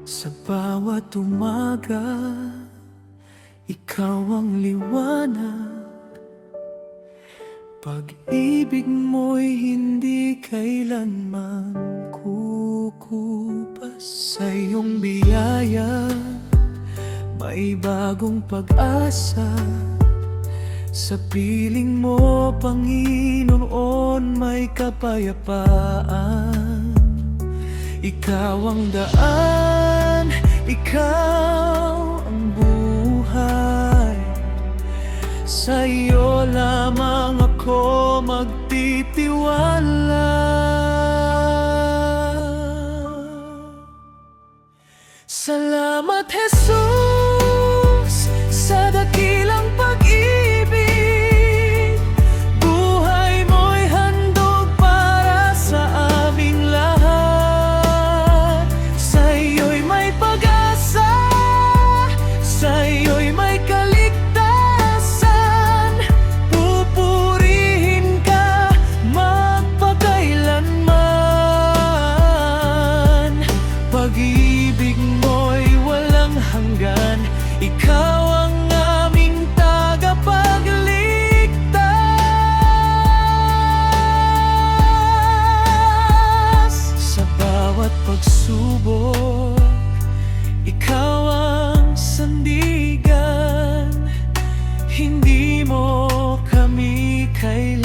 Sa bawat umaga, ikaw ang liwanag. Pag-ibig mo'y hindi kailanman kukupas. Sa iyong biyaya, may bagong pag-asa. Sa piling mo, Panginoon, may kapayapaan. Ikaw ang daan, ikaw ang buhay. Sa iyo lamang ako magtitiwala. Salamat, Jesus, sa dakilang pag-ibig. Buhay mo'y handog para sa aming lahat. Sa iyo'y may pag-asa, sa iyo'y may kaligtasan. Pupurihin ka magpakailanman. Pag-ibig mo'y walang hanggan. Ikaw ang aming tagapagligtas. Sa bawat pagsubok, ikaw ang sandigan. Hindi mo kami kailangan.